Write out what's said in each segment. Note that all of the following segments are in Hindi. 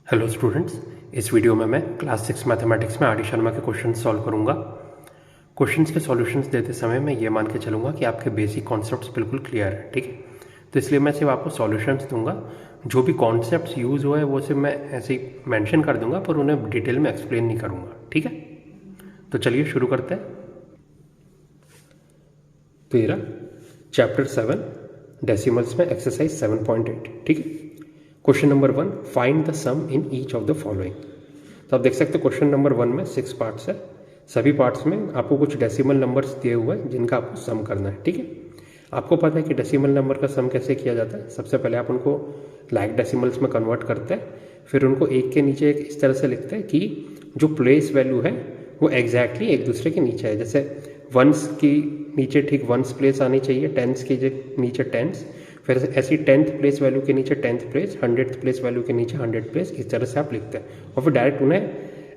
हेलो स्टूडेंट्स, इस वीडियो में मैं क्लास 6 मैथमेटिक्स में आर डी शर्मा के क्वेश्चन सॉल्व करूंगा। क्वेश्चंस के सॉल्यूशंस देते समय मैं ये मान के चलूँगा कि आपके बेसिक कॉन्सेप्ट्स बिल्कुल क्लियर है, ठीक है। तो इसलिए मैं सिर्फ आपको सॉल्यूशंस दूंगा। जो भी कॉन्सेप्ट्स यूज़ हुए वो सिर्फ मैं ऐसे ही मैंशन कर दूंगा, पर उन्हें डिटेल में एक्सप्लेन नहीं करूँगा, ठीक है। तो चलिए शुरू करते हैं। तो ये रहा चैप्टर 7 डेसिमल्स में एक्सरसाइज 7.8, ठीक है। Question number 1, find the sum in each of the following. तो आप देख सकते हो क्वेश्चन नंबर 1 में 6 पार्ट्स है। सभी पार्ट्स में आपको कुछ डेसिमल नंबर्स दिए हुए हैं जिनका आपको सम करना है, ठीक है। आपको पता है कि डेसिमल नंबर का सम कैसे किया जाता है। सबसे पहले आप उनको लाइक डेसिमल्स में कन्वर्ट करते हैं, फिर उनको एक के नीचे एक इस तरह से लिखते हैं कि जो प्लेस वैल्यू है वो एग्जैक्टली एक दूसरे के नीचे है। जैसे वंस की नीचे ठीक वंस प्लेस आनी चाहिए, टेंस के नीचे टेंस, फिर ऐसी 10th प्लेस वैल्यू के नीचे 10th place, 100th place value के नीचे 100th प्लेस, इस तरह से आप लिखते हैं और फिर डायरेक्ट उन्हें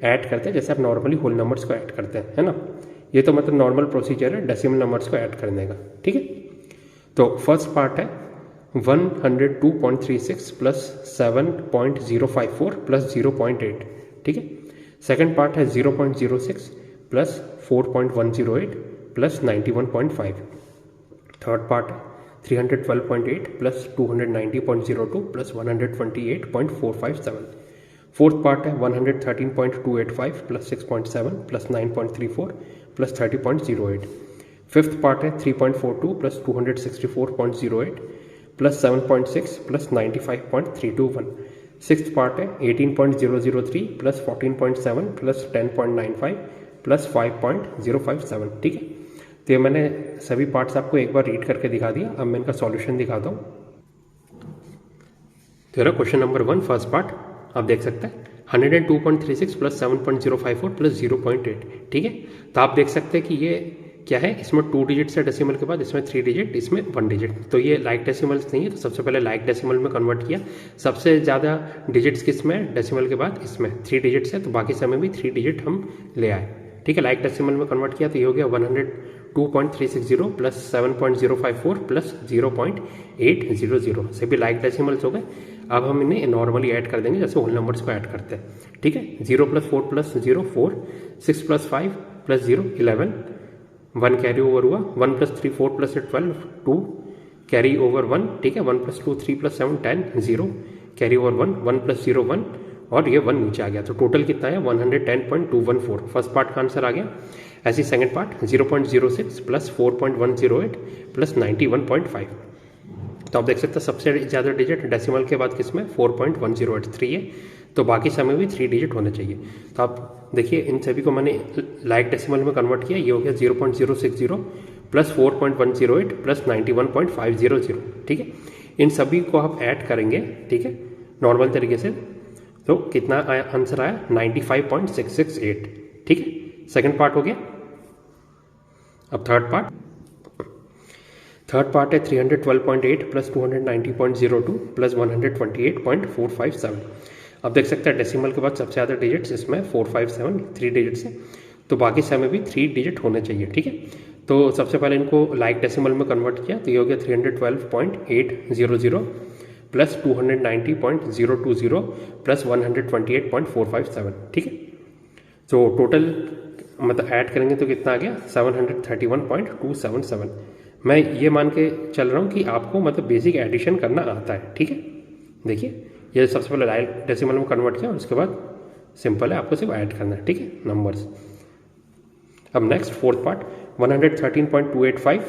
ऐड करते हैं जैसे आप नॉर्मली होल नंबर्स को ऐड करते हैं, है ना। ये तो मतलब नॉर्मल प्रोसीजर है डेसिमल नंबर्स को ऐड करने का, ठीक है। तो फर्स्ट पार्ट है 102.36 प्लस 7.054 प्लस 0.8, ठीक है। सेकेंड पार्ट है 0.06 प्लस 4.108 प्लस 91.5। थर्ड पार्ट है 312.8 प्लस 290.02 प्लस 128.457। फोर्थ पार्ट है 113.285 plus 6.7 plus 9.34 plus 30.08। Fifth part है 3.42 plus 264.08 plus 7.6 plus 95.321। Sixth part है 18.003 प्लस 14.7 प्लस 10.95 प्लस 5.057, ठीक है। तो ये मैंने सभी पार्ट्स आपको एक बार रीड करके दिखा दिया। अब मैं इनका सॉल्यूशन दिखाता हूँ। तो क्वेश्चन नंबर 1 फर्स्ट पार्ट आप देख सकते हैं 102.36 प्लस 7.054 प्लस 0.8, ठीक है। तो आप देख सकते हैं कि ये क्या है, इसमें 2 डिजिट्स है डेसिमल के बाद, इसमें 3 डिजिट, इसमें 1 डिजिट। तो ये लाइक डेसिमल्स नहीं है, तो सबसे पहले लाइक डेसिमल में कन्वर्ट किया। सबसे ज़्यादा डिजिट्स किस में डेसिमल के बाद, इसमें 3 डिजिट्स है, तो बाकी समय भी 3 डिजिट हम ले आए, ठीक है। लाइक डेसिमल में कन्वर्ट किया तो ये हो गया 102.360 प्लस 7.054 प्लस 0.800 से भी लाइक डेसिमल्स हो गए। अब हम इन्हें नॉर्मली ऐड कर देंगे जैसे होल नंबर्स को ऐड करते हैं, ठीक है। 0 plus 4 plus 0 4, 6 plus 5 plus 0 11, 1 carry over हुआ, 1 प्लस 3 4 प्लस 12 2 कैरी ओवर 1, ठीक है। 1 plus 2 3 plus 7 10 0 carry over 1, 1 plus 0 1 और ये 1 नीचे आ गया। तो टोटल कितना है 110.214। फर्स्ट पार्ट का आंसर आ गया। ऐसी सेकंड पार्ट 0.06 प्लस 4.108 प्लस 91.5। तो आप देख सकते हैं सबसे ज़्यादा डिजिट डेसिमल के बाद किसमें 4.1083 है, तो बाकी समय भी 3 डिजिट होने चाहिए। तो आप देखिए इन सभी को मैंने लाइक डेसिमल में कन्वर्ट किया। ये हो गया 0.060 प्लस 4.108 प्लस 91.500, ठीक है। इन सभी को आप ऐड करेंगे, ठीक है, नॉर्मल तरीके से। तो कितना आंसर आया 95.668, ठीक है। सेकंड पार्ट हो गया। अब थर्ड पार्ट है 312.8 प्लस 290.02 प्लस 128.457। अब देख सकते हैं डेसिमल के बाद सबसे ज़्यादा डिजिट्स इसमें 457 3 डिजिट्स है, तो बाकी समय भी 3 डिजिट होने चाहिए, ठीक है। तो सबसे पहले इनको लाइक डेसिमल में कन्वर्ट किया तो ये हो गया 312.800 प्लस 290.020 प्लस 128.457, ठीक है। तो टोटल मतलब ऐड करेंगे तो कितना आ गया 731.277। मैं ये मान के चल रहा हूँ कि आपको मतलब बेसिक एडिशन करना आता है, ठीक है। देखिए ये सबसे पहले लाइक डेसिमल में कन्वर्ट किया और उसके बाद सिंपल है, आपको सिर्फ ऐड करना है, ठीक है, नंबर्स। अब next fourth part 113.285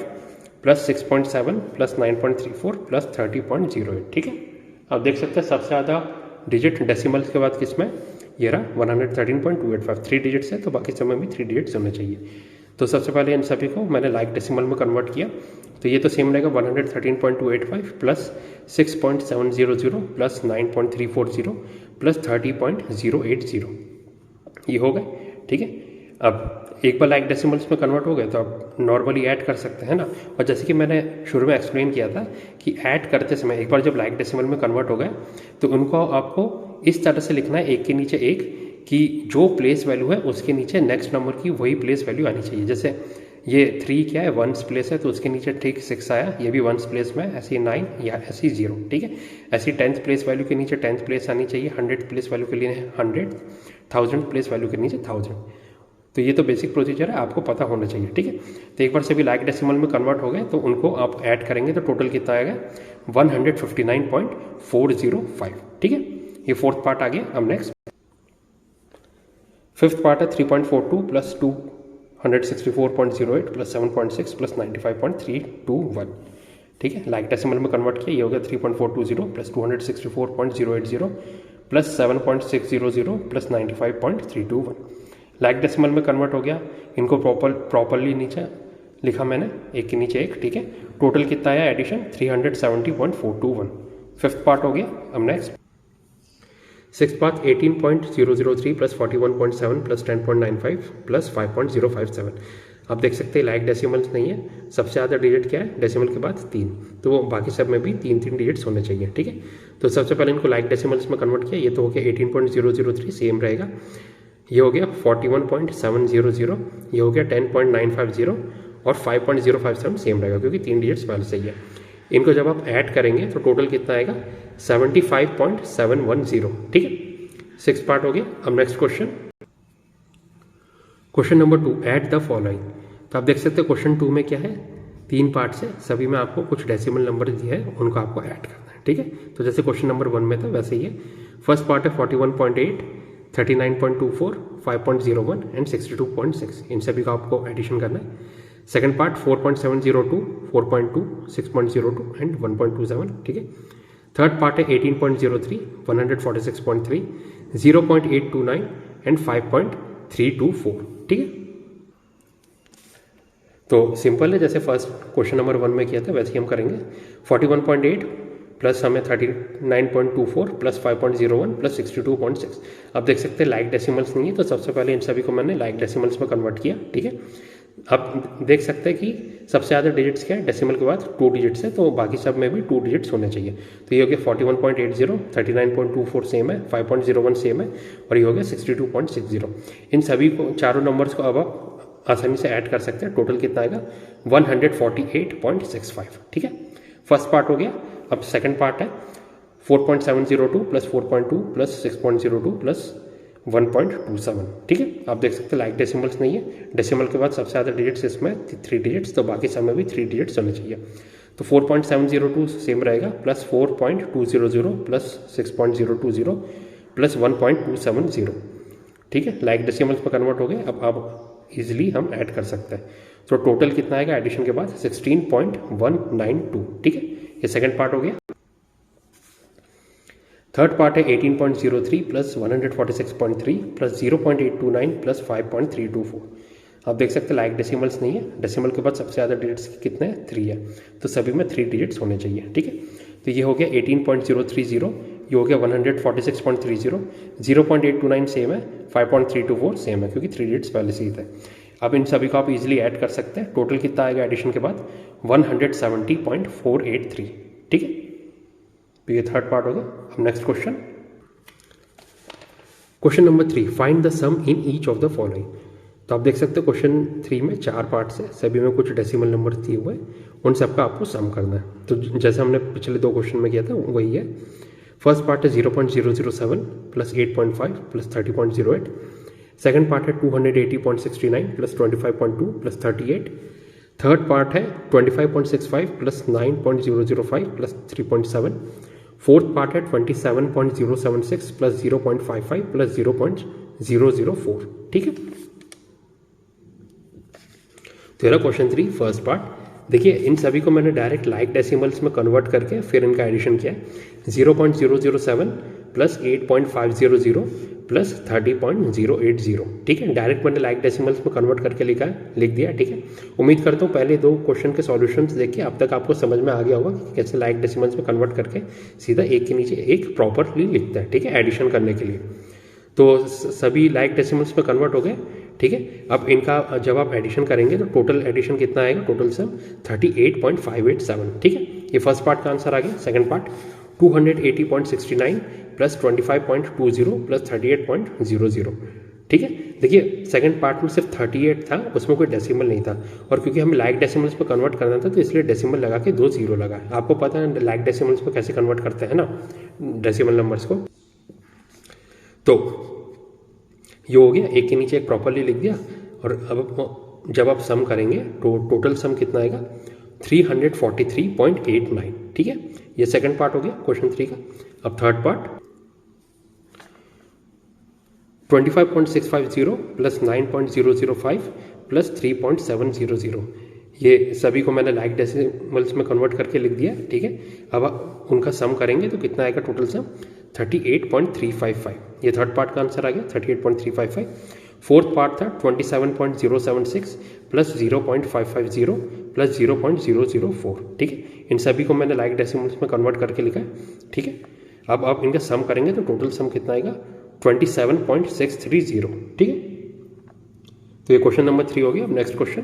plus 6.7 plus 9.34 plus 30.08, ठीक है। अब देख सकते हैं सबसे ज़्यादा डिजिट डेसिमल्स के बाद किसमें, ये रहा 113.285 3 डिजिट्स है, तो बाकी समय भी 3 डिजिट्स होने चाहिए। तो सबसे पहले इन सभी को मैंने लाइक डेसिमल में कन्वर्ट किया तो ये तो सेम रहेगा 113.285 प्लस 6.700 प्लस 9.340 प्लस 30.080, ये हो गए, ठीक है। अब एक बार लाइक डेसिमल्स में कन्वर्ट हो गए तो आप नॉर्मली ऐड कर सकते हैं ना। और जैसे कि मैंने शुरू में एक्सप्लेन किया था कि ऐड करते समय एक बार जब लाइक डेसिमल में कन्वर्ट हो गए तो उनको आपको इस तरह से लिखना है एक के नीचे एक कि जो प्लेस वैल्यू है उसके नीचे नेक्स्ट नंबर की वही प्लेस वैल्यू आनी चाहिए। जैसे ये 3 क्या है, वंस प्लेस है तो उसके नीचे ठीक 6 आया, ये भी वंस प्लेस में, ऐसे 9 या ऐसे 0, ठीक है। ऐसी 10th प्लेस वैल्यू के नीचे 10th प्लेस आनी चाहिए, 100th प्लेस वैल्यू के लिए 100, 1000th प्लेस वैल्यू के नीचे 1000। तो ये तो बेसिक प्रोसीजर है, आपको पता होना चाहिए, ठीक है। तो एक बार सभी लाइक डेसिमल में कन्वर्ट हो गए तो उनको आप ऐड करेंगे तो टोटल कितना आएगा 159.405, ठीक है। ये फोर्थ पार्ट आ गया। अब नेक्स्ट फिफ्थ पार्ट है 3.42 प्लस 264.08 प्लस 7.6 प्लस 95.321, ठीक है। लाइक डेसिमल में कन्वर्ट किया, ये हो गया 3.420 plus 264.080 plus 7.600 plus 95.321। Like decimal में कन्वर्ट हो गया, इनको प्रॉपरली नीचे लिखा मैंने, एक के नीचे एक, ठीक है। टोटल कितना आया एडिशन 370.421। फिफ्थ पार्ट हो गया। अब next six part 18.003 plus 41.7 plus 10.95 plus 5.057। आप देख सकते हैं लाइक डेसिमल्स नहीं है, सबसे ज़्यादा डिजिट क्या है डेसिमल के बाद 3, तो वो बाकी सब में भी 3 डिजिट्स होने चाहिए, ठीक है। तो सबसे पहले इनको लाइक डेसिमल्स में कन्वर्ट किया, ये तो हो गया 18.003 सेम रहेगा, ये हो गया 41.700, ये हो गया 10.950 और 5.057 सेम रहेगा क्योंकि 3 डिजिट्स पहले से ही है। इनको जब आप ऐड करेंगे तो टोटल कितना आएगा 75.710, ठीक है। 6 पार्ट हो गया। अब next question number 2, add the following. तो आप देख सकते हैं क्वेश्चन 2 में क्या है, 3 पार्ट से, सभी में आपको कुछ डेसिमल नंबर दिए हैं, उनको आपको ऐड करना है, ठीक है। तो जैसे क्वेश्चन नंबर 1 में था वैसे ही है। फर्स्ट पार्ट है 41.8, 39.24, 5.01 एंड 62.6, इन सभी का आपको एडिशन करना है। सेकंड पार्ट 4.702, 4.2, 6.02 एंड 1.27, ठीक है। थर्ड पार्ट है 18.03, 146.3, 0.829 एंड 5.324, ठीक है। तो सिंपल है, जैसे फर्स्ट क्वेश्चन नंबर 1 में किया था वैसे ही हम करेंगे। 41.8 प्लस हमें 39.24 प्लस 5.01 प्लस 62.6। अब देख सकते हैं लाइक डेसिमल्स नहीं है, तो सबसे पहले इन सभी को मैंने लाइक डेसिमल्स में कन्वर्ट किया, ठीक है। अब देख सकते हैं कि सबसे ज़्यादा डिजिट्स क्या है डेसिमल के बाद 2 डिजिट्स है, तो बाकी सब में भी 2 डिजिट्स होने चाहिए। तो ये हो गया 41.80, 39.24 सेम है, 5.01 सेम है और ये हो गया 62.60। इन सभी को चारों नंबर्स को अब आप आसानी से ऐड कर सकते हैं। टोटल कितना आएगा 148.65, ठीक है। फर्स्ट पार्ट हो गया। अब सेकंड पार्ट है 4.702 प्लस 4.2 प्लस 6.02 प्लस 1.27, ठीक है। आप देख सकते हैं लाइक डेसिमल्स नहीं है, डेसिमल के बाद सबसे ज़्यादा डिजिट्स इसमें 3 डिजिट्स, तो बाकी सब में भी 3 डिजिट्स होने चाहिए। तो 4.702 सेम रहेगा प्लस 4.200 प्लस 6.020 प्लस 1.270, ठीक है। लाइक डेसिमल्स में कन्वर्ट हो गए। अब इजीली हम ऐड कर सकते हैं। तो टोटल कितना आएगा एडिशन के बाद 16.192, ठीक है। ये सेकंड पार्ट हो गया। थर्ड पार्ट है 18.03 प्लस 146.3 प्लस 0.829 प्लस 5.324। आप देख सकते हैं लाइक डेसिमल्स नहीं है, डेसिमल के बाद सबसे ज़्यादा डिजिट्स कितने हैं 3 है, तो सभी में 3 डिजिट्स होने चाहिए, ठीक है। तो ये हो गया 18.030, ये हो गया 146.30, 0.829 सेम है, 5.324 सेम है क्योंकि 3 डिजिट्स पहले से ही थे। अब इन सभी को आप इजीली ऐड कर सकते हैं। टोटल कितना आएगा एडिशन के बाद 170.483, ठीक है। तो ये थर्ड पार्ट हो गया। अब next question number 3, find the sum in each of the following. तो आप देख सकते हैं क्वेश्चन 3 में 4 पार्ट्स है, सभी में कुछ डेसिमल नंबर दिए हुए हैं, उन सबका आपको सम करना है। तो जैसे हमने पिछले 2 क्वेश्चन में किया था वही है। फर्स्ट पार्ट है 0.007 प्लस 8.5 प्लस 30.08। सेकंड पार्ट है 280.69 प्लस 25.2 प्लस 38। थर्ड पार्ट है 25.65 प्लस 9.005 प्लस 3.7। फोर्थ पार्ट है 27.076 प्लस 0.55 प्लस 0.004, ठीक है। तो ये क्वेश्चन 3 फर्स्ट पार्ट। देखिए इन सभी को मैंने डायरेक्ट लाइक डेसिमल्स में कन्वर्ट करके फिर इनका एडिशन किया। 0.007 प्लस 8.500 प्लस 30.080, ठीक है। डायरेक्ट मैंने लाइक डेसिमल्स में कन्वर्ट करके लिख दिया, ठीक है। उम्मीद करता हूँ पहले 2 क्वेश्चन के सॉल्यूशंस देखिए अब तक आपको समझ में आ गया होगा कि कैसे लाइक डेसिमल्स में कन्वर्ट करके सीधा एक के नीचे एक प्रॉपरली लिखता है, ठीक है, एडिशन करने के लिए। तो सभी लाइक डेसिमल्स में कन्वर्ट हो गए, ठीक है। अब इनका जब आप एडिशन करेंगे तो टोटल एडिशन कितना आएगा, टोटल सम 38.587, ठीक है। ये फर्स्ट पार्ट का आंसर आ गया। सेकंड पार्ट 280.69 प्लस 25.20 प्लस 38.00, ठीक है। देखिए सेकंड पार्ट में सिर्फ 38 था, उसमें कोई डेसिमल नहीं था, और क्योंकि हमें लाइक डेसिमल्स पे कन्वर्ट करना था तो इसलिए डेसिमल लगा के 2 0 लगा। आपको पता है लाइक डेसिमल्स पे कैसे कन्वर्ट करते हैं ना डेसिमल नंबर्स को। तो ये हो गया, एक के नीचे एक प्रॉपरली लिख दिया। और अब जब आप सम करेंगे तो टोटल सम कितना आएगा 343.89, ठीक है। ये सेकंड पार्ट हो गया क्वेश्चन 3 का। अब थर्ड पार्ट 25.650 प्लस 9.005 प्लस 3.700, ये सभी को मैंने लाइक डेसिमल्स में कन्वर्ट करके लिख दिया, ठीक है। अब उनका सम करेंगे तो कितना आएगा टोटल सम 38.355। ये थर्ड पार्ट का आंसर आ गया 38.355। फोर्थ पार्ट था 27.076 प्लस 0.550 प्लस 0.004, ठीक है। इन सभी को मैंने लाइक डेसिमल्स में कन्वर्ट करके लिखा है, ठीक है। अब आप इनका सम करेंगे तो टोटल सम कितना आएगा 27.630, ठीक है। तो ये क्वेश्चन नंबर 3 हो गया। अब next question,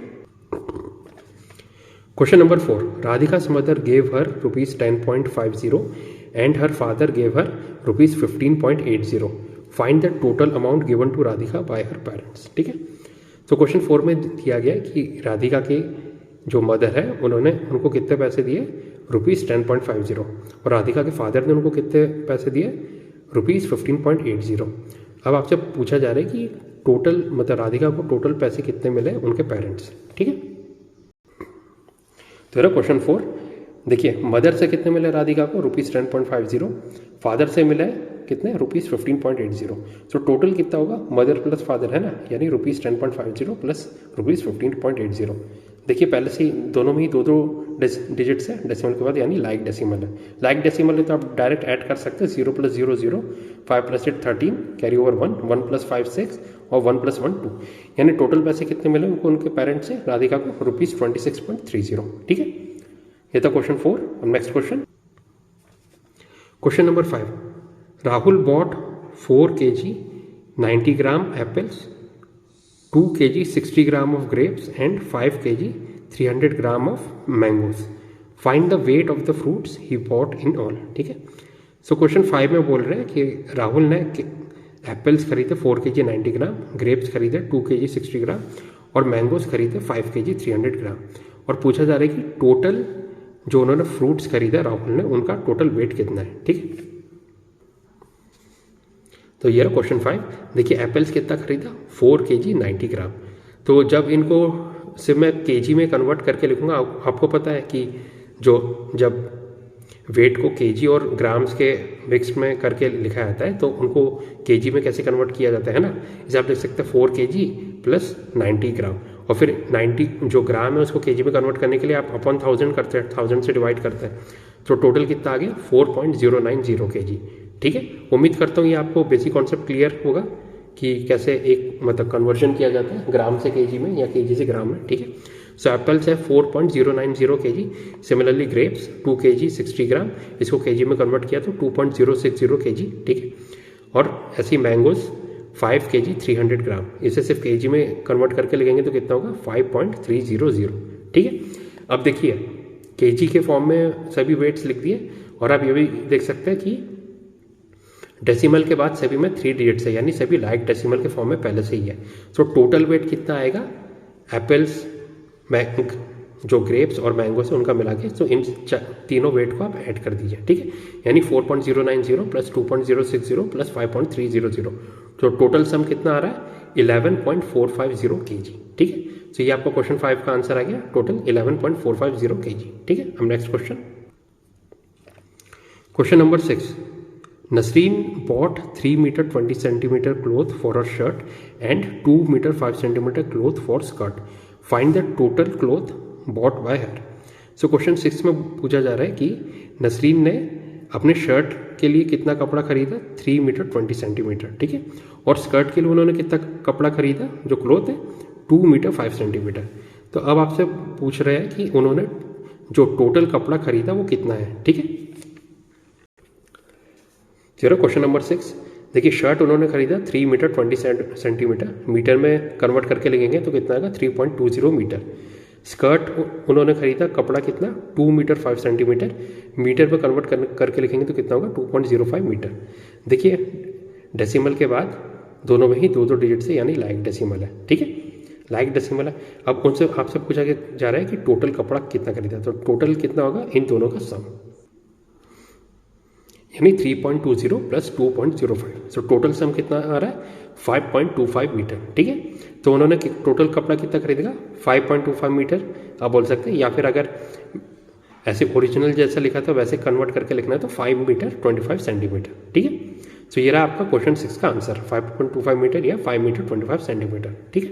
question number 4, राधिका's mother gave her rupees 10.50 and her father gave her rupees 15.80. Find the total amount given to Radhika by her parents, ठीक है। तो क्वेश्चन 4 में दिया गया है कि राधिका के जो मदर है उन्होंने उनको कितने पैसे दिए रुपीज़ 10.50, और राधिका के फादर ने उनको कितने पैसे दिए रुपीज़ 15.80। अब आपसे पूछा जा रहा है कि टोटल मतलब राधिका को टोटल पैसे कितने मिले उनके पेरेंट्स, ठीक है। तो ये क्वेश्चन 4, देखिए मदर से कितने मिले राधिका को रुपीज़ 10.50, फादर से मिले कितने रुपीज़ 15.80। तो टोटल कितना होगा, मदर प्लस फादर है ना, यानी रुपीज़ 10.50 प्लस रुपीज़ 15.80। देखिए पहले से ही दोनों में ही दो डिजिट्स है डेसिमल के बाद, यानी लाइक डेसिमल है। लाइक डेसिमल है तो आप डायरेक्ट ऐड कर सकते हैं 0 + 0 0, 5 + 8 13, कैरी ओवर 1, 1 + 5 6 और 1 + 1 2, यानी टोटल पैसे कितने मिले उनको उनके पेरेंट्स से राधिका को रुपीज़ 26.30, ठीक है। ये था क्वेश्चन 4। अब next question, question number 5, Rahul bought 4 kg 90 gram apples, 2 kg 60 gram of grapes and 5 kg 300 gram of mangoes. Find the weight of the fruits he bought in all, ठीक है। सो क्वेश्चन 5 में बोल रहे हैं कि राहुल ने एप्पल्स खरीदे 4 kg 90 ग्राम, ग्रेप्स खरीदे 2 kg 60 ग्राम और मैंगोज खरीदे 5 kg 300 ग्राम, और पूछा जा रहा है कि टोटल जो उन्होंने फ्रूट्स खरीदा राहुल ने उनका टोटल वेट कितना है, ठीक है। तो ये रहा क्वेश्चन 5। देखिए एप्पल्स कितना खरीदा 4 kg 90 ग्राम, तो जब इनको सिर्फ मैं केजी में कन्वर्ट करके लिखूंगा, आपको पता है कि जब वेट को केजी और ग्राम्स के मिक्स में करके लिखा जाता है तो उनको केजी में कैसे कन्वर्ट किया जाता है ना, इसे आप देख सकते हैं 4 kg प्लस 90 ग्राम, और फिर 90 जो ग्राम है उसको केजी में कन्वर्ट करने के लिए आप अपॉन 1000 करते हैं, 1000 से डिवाइड करते हैं, तो टोटल कितना आ गया 4.090 kg, ठीक है। उम्मीद करता हूँ ये आपको बेसिक कॉन्सेप्ट क्लियर होगा कि कैसे एक मतलब कन्वर्जन किया जाता है ग्राम से केजी में या केजी से ग्राम में, ठीक है। सो एप्पल्स है 4.090 kg, सिमिलरली ग्रेप्स 2 kg 60 ग्राम, इसको केजी में कन्वर्ट किया तो 2.060 kg, ठीक है। और ऐसी मैंगोज 5 kg 300 ग्राम, इसे सिर्फ केजी में कन्वर्ट करके लिखेंगे तो कितना होगा 5.300, ठीक है। अब देखिए केजी के फॉर्म में सभी वेट्स लिख दिए, और आप ये भी देख सकते हैं कि डेसिमल के बाद सभी में 3 डिजिट्स है, यानी सभी लाइक डेसिमल के फॉर्म में पहले से ही है। सो टोटल वेट कितना आएगा एप्पल्स जो ग्रेप्स और मैंगो से उनका मिला के, तो इन तीनों वेट को आप ऐड कर दीजिए, ठीक है। यानी 4.090 प्लस 2.060 प्लस 5.300, तो टोटल सम कितना आ रहा है 11.450 kg, ठीक है। तो ये आपका क्वेश्चन 5 का आंसर आ गया, टोटल 11.450 kg, ठीक है। अब next question, question number 6, Nasreen bought 3 meter 20 centimeter cloth for her shirt and 2 meter 5 centimeter cloth for skirt. Find the total cloth bought by her. So question 6 में पूछा जा रहा है कि नसरीन ने अपने शर्ट के लिए कितना कपड़ा खरीदा 3 मीटर 20 सेंटीमीटर, ठीक है, और स्कर्ट के लिए उन्होंने कितना कपड़ा खरीदा जो क्लोथ है 2 मीटर 5 सेंटीमीटर। तो अब आपसे पूछ रहे हैं कि उन्होंने जो टोटल कपड़ा खरीदा वो कितना है, ठीक है। चलो क्वेश्चन नंबर 6, देखिए शर्ट उन्होंने खरीदा 3 मीटर 20 सेंटीमीटर, मीटर में कन्वर्ट करके लिखेंगे तो कितना आएगा 3.20 मीटर। स्कर्ट उन्होंने खरीदा कपड़ा कितना 2 मीटर 5 सेंटीमीटर, मीटर में कन्वर्ट करके लिखेंगे तो कितना होगा 2.05 मीटर। देखिए डेसिमल के बाद दोनों में ही 2 डिजिट से यानी लाइक डेसिमल है। ठीक है, लाइक डेसिमल है। अब उनसे आपसे पूछा जा रहा है कि टोटल कपड़ा कितना खरीदा, तो टोटल कितना होगा इन दोनों का सम, यानी 3.20 प्लस 2.05। सो टोटल सम कितना आ रहा है 5.25 मीटर। ठीक है, तो उन्होंने टोटल कपड़ा कितना खरीदेगा 5.25 मीटर आप बोल सकते हैं, या फिर अगर ऐसे ओरिजिनल जैसा लिखा था वैसे कन्वर्ट करके लिखना है तो 5 मीटर 25 सेंटीमीटर। ठीक है, तो ये रहा आपका क्वेश्चन 6 का आंसर, 5.25 मीटर या 5 मीटर 25 सेंटीमीटर। ठीक है,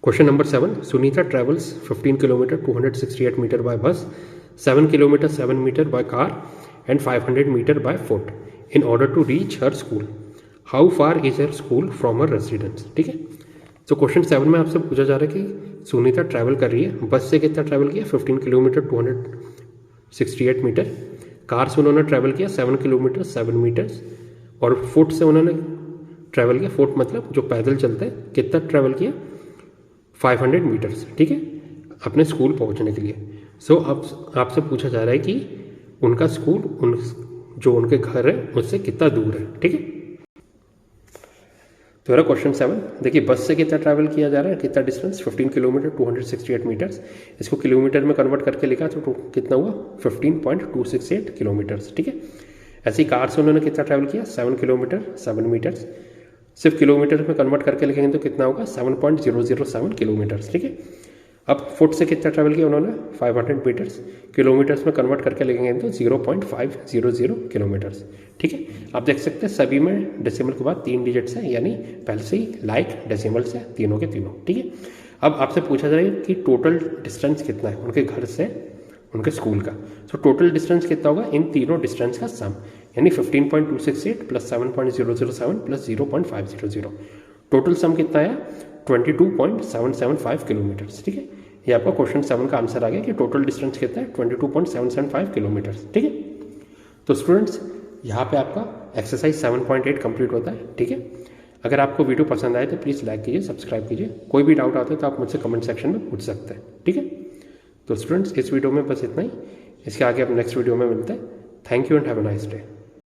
question number 7, Sunita travels 15 kilometre 268 metre by bus, 7 kilometre 7 metre by car and 500 metre by foot in order to reach her school. How far is her school from her residence. ठीक है, तो क्वेश्चन 7 में आपसे पूछा जा रहा है कि सुनीता ट्रैवल कर रही है, बस से कितना ट्रैवल किया 15 किलोमीटर 268 मीटर, कार से उन्होंने ट्रैवल किया 7 किलोमीटर 7 मीटर्स, और फुट से उन्होंने ट्रैवल किया, फुट मतलब जो पैदल चलते हैं, कितना ट्रैवल किया 500 मीटर्स। ठीक है, अपने स्कूल पहुंचने के लिए। सो अब आपसे पूछा जा रहा है कि उनका स्कूल जो उनके घर है उससे कितना दूर है। ठीक है, तो मेरा क्वेश्चन 7 देखिए, बस से कितना ट्रैवल किया जा रहा है, कितना डिस्टेंस 15 किलोमीटर 268 मीटर्स, इसको किलोमीटर में कन्वर्ट करके लिखा तो कितना हुआ 15.268 किलोमीटर्स। ठीक है, ऐसी कार से उन्होंने कितना ट्रैवल किया 7 किलोमीटर 7 मीटर्स, सिर्फ किलोमीटर में कन्वर्ट करके लिखेंगे तो कितना होगा 7.007 किलोमीटर्स। ठीक है, अब फुट से कितना ट्रैवल किया उन्होंने 500 मीटर्स, किलोमीटर्स में कन्वर्ट करके लिखेंगे तो 0.500 किलोमीटर्स। ठीक है, आप देख सकते हैं सभी में डेसिमल के बाद 3 डिजिट्स हैं, यानी पहले से ही लाइक डेसिमल्स है तीनों के तीनों। ठीक है, अब आपसे पूछा जाए कि टोटल डिस्टेंस कितना है उनके घर से उनके स्कूल का, तो टोटल डिस्टेंस कितना होगा इन तीनों डिस्टेंस का सम, यानी 15.268 प्लस 7.007 प्लस 0.500, टोटल सम कितना आया 22.775 किलोमीटर्स। ठीक है, ये आपका क्वेश्चन 7 का आंसर आ गया कि टोटल डिस्टेंस कितना है 22.775 किलोमीटर्स। ठीक है, तो स्टूडेंट्स यहाँ पे आपका एक्सरसाइज 7.8 कंप्लीट होता है। ठीक है, अगर आपको वीडियो पसंद आए तो प्लीज़ लाइक कीजिए, सब्सक्राइब कीजिए, कोई भी डाउट आता है तो आप मुझसे कमेंट सेक्शन में पूछ सकते हैं। ठीक है, तो स्टूडेंट्स इस वीडियो में बस इतना ही, इसके आगे आप नेक्स्ट वीडियो में मिलते हैं। Thank you and have a nice day.